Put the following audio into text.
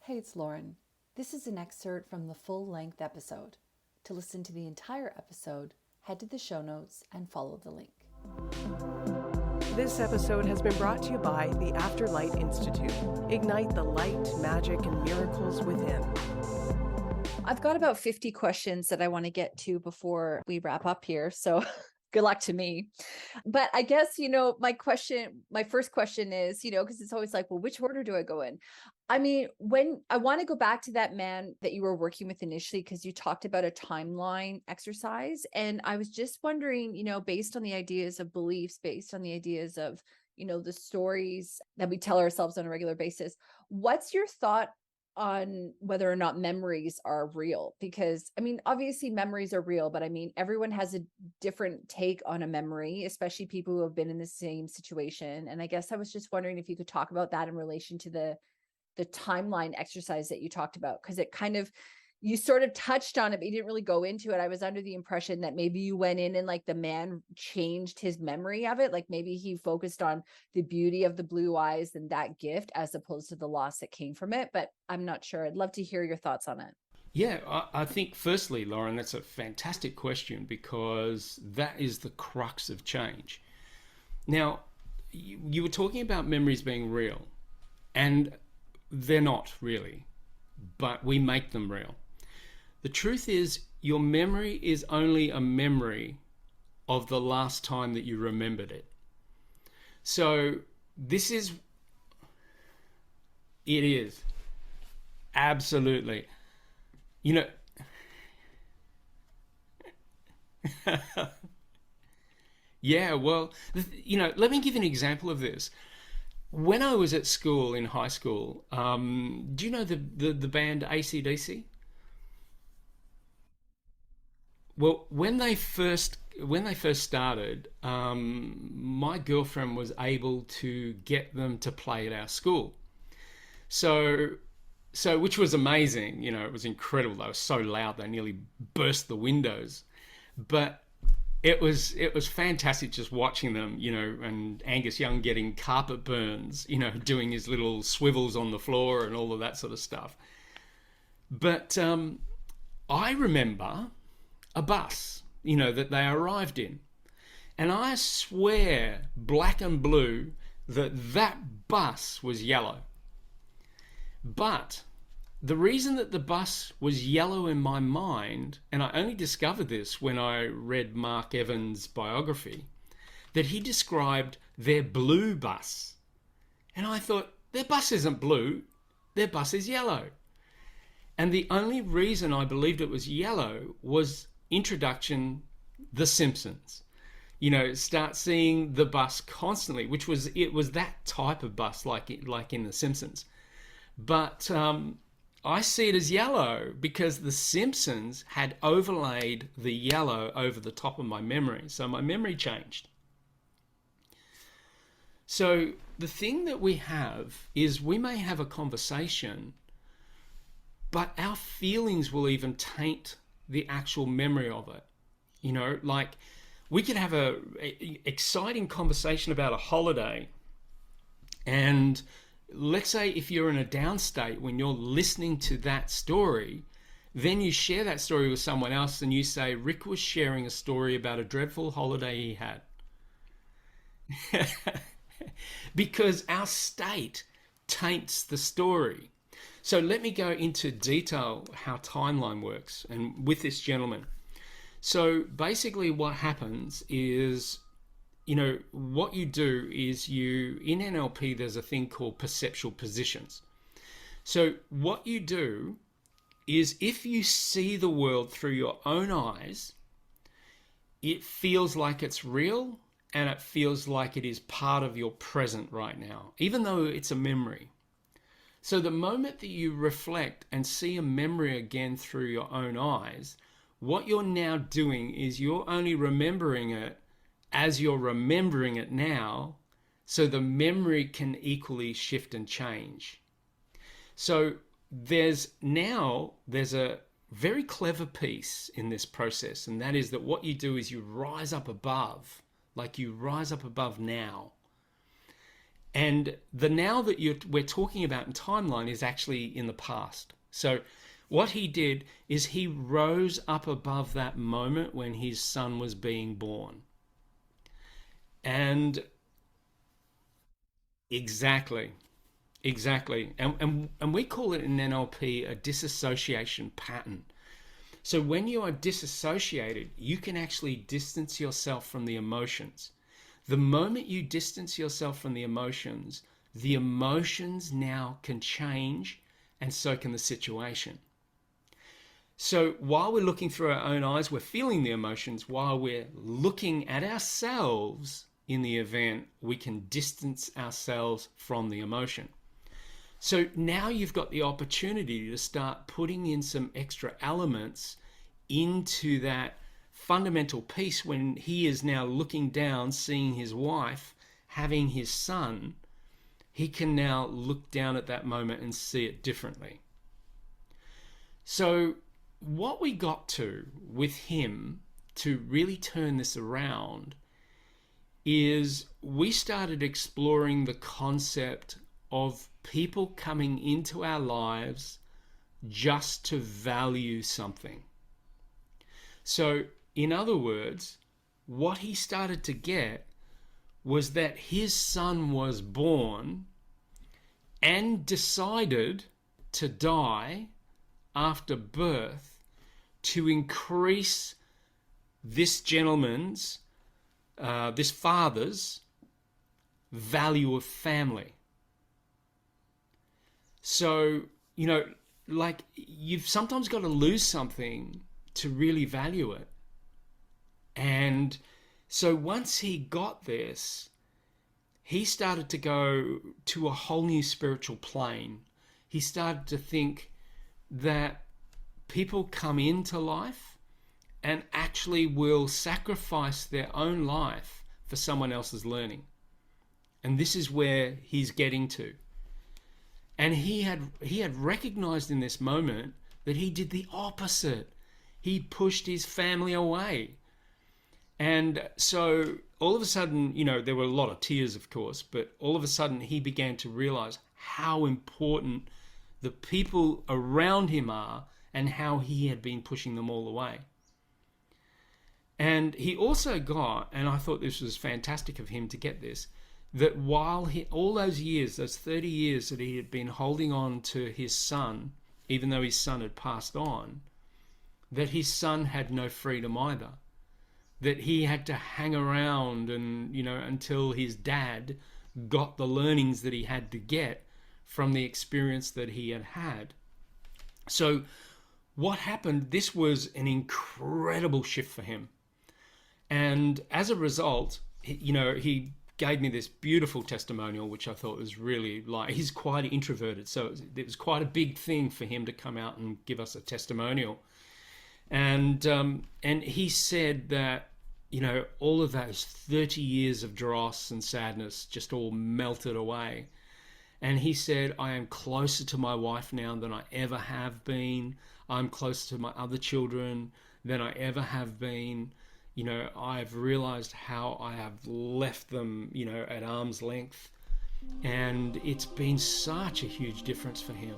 Hey, it's Lauren. This is an excerpt from the full-length episode. To listen to the entire episode, head to the show notes and follow the link. This episode has been brought to you by the Afterlight Institute. Ignite the light, magic, and miracles within. I've got about 50 questions that I want to get to before we wrap up here, so good luck to me. But I guess, my first question is, because it's always like, well, which order do I go in? I mean, when I want to go back to that man that you were working with initially, because you talked about a timeline exercise. And I was just wondering, based on the ideas of beliefs, based on the ideas of, the stories that we tell ourselves on a regular basis, what's your thought on whether or not memories are real? Because I mean, obviously memories are real, but I mean, everyone has a different take on a memory, especially people who have been in the same situation. And I guess I was just wondering if you could talk about that in relation to the timeline exercise that you talked about, because it kind of, you sort of touched on it, but you didn't really go into it. I was under the impression that maybe you went in and like the man changed his memory of it. Like maybe he focused on the beauty of the blue eyes and that gift as opposed to the loss that came from it. But I'm not sure. I'd love to hear your thoughts on it. Yeah, I think firstly, Lauren, that's a fantastic question because that is the crux of change. Now, you were talking about memories being real, and they're not really, but we make them real. The truth is, your memory is only a memory of the last time that you remembered it. So it is absolutely, yeah, well, let me give you an example of this. When I was at school in high school, do you know the band AC/DC? Well, when they first started, my girlfriend was able to get them to play at our school. So, which was amazing. It was incredible. They were so loud they nearly burst the windows. But it was fantastic just watching them, and Angus Young getting carpet burns, doing his little swivels on the floor and all of that sort of stuff. But I remember a bus, that they arrived in. And I swear, black and blue, that bus was yellow. But the reason that the bus was yellow in my mind, and I only discovered this when I read Mark Evans' biography, that he described their blue bus. And I thought, their bus isn't blue, their bus is yellow. And the only reason I believed it was yellow was introduction, The Simpsons. Start seeing the bus constantly, it was that type of bus, like in The Simpsons. But I see it as yellow because The Simpsons had overlaid the yellow over the top of my memory. So my memory changed. So the thing that we have is we may have a conversation, but our feelings will even taint the actual memory of it. Like we could have a exciting conversation about a holiday, and let's say if you're in a down state when you're listening to that story, then you share that story with someone else and you say, Rick was sharing a story about a dreadful holiday he had. Because our state taints the story. So let me go into detail how timeline works and with this gentleman. So basically what happens is, what you do is in NLP, there's a thing called perceptual positions. So what you do is if you see the world through your own eyes, it feels like it's real and it feels like it is part of your present right now, even though it's a memory. So the moment that you reflect and see a memory again through your own eyes, what you're now doing is you're only remembering it as you're remembering it now, so the memory can equally shift and change. So there's a very clever piece in this process, and that is that what you do is you rise up above, like you rise up above now. And the now that we're talking about in timeline is actually in the past. So what he did is he rose up above that moment when his son was being born. And exactly. And we call it in NLP a disassociation pattern. So when you are disassociated, you can actually distance yourself from the emotions. The moment you distance yourself from the emotions now can change, and so can the situation. So while we're looking through our own eyes, we're feeling the emotions. While we're looking at ourselves in the event, we can distance ourselves from the emotion. So now you've got the opportunity to start putting in some extra elements into that fundamental piece when he is now looking down, seeing his wife, having his son. He can now look down at that moment and see it differently. So what we got to with him to really turn this around is we started exploring the concept of people coming into our lives just to value something. So, in other words, what he started to get was that his son was born and decided to die after birth to increase this gentleman's, this father's value of family. So, like you've sometimes got to lose something to really value it. And so once he got this, he started to go to a whole new spiritual plane. He started to think that people come into life and actually will sacrifice their own life for someone else's learning. And this is where he's getting to. And he had recognized in this moment that he did the opposite. He pushed his family away. And so all of a sudden, there were a lot of tears, of course, but all of a sudden he began to realize how important the people around him are and how he had been pushing them all away. And he also got, and I thought this was fantastic of him to get this, that while all those years, those 30 years that he had been holding on to his son, even though his son had passed on, that his son had no freedom either. That he had to hang around and, until his dad got the learnings that he had to get from the experience that he had had. So what happened, this was an incredible shift for him. And as a result, he gave me this beautiful testimonial, which I thought was really he's quite introverted. So it was quite a big thing for him to come out and give us a testimonial. And he said that, all of those 30 years of dross and sadness just all melted away. And he said, I am closer to my wife now than I ever have been. I'm closer to my other children than I ever have been. I've realized how I have left them, at arm's length. And it's been such a huge difference for him.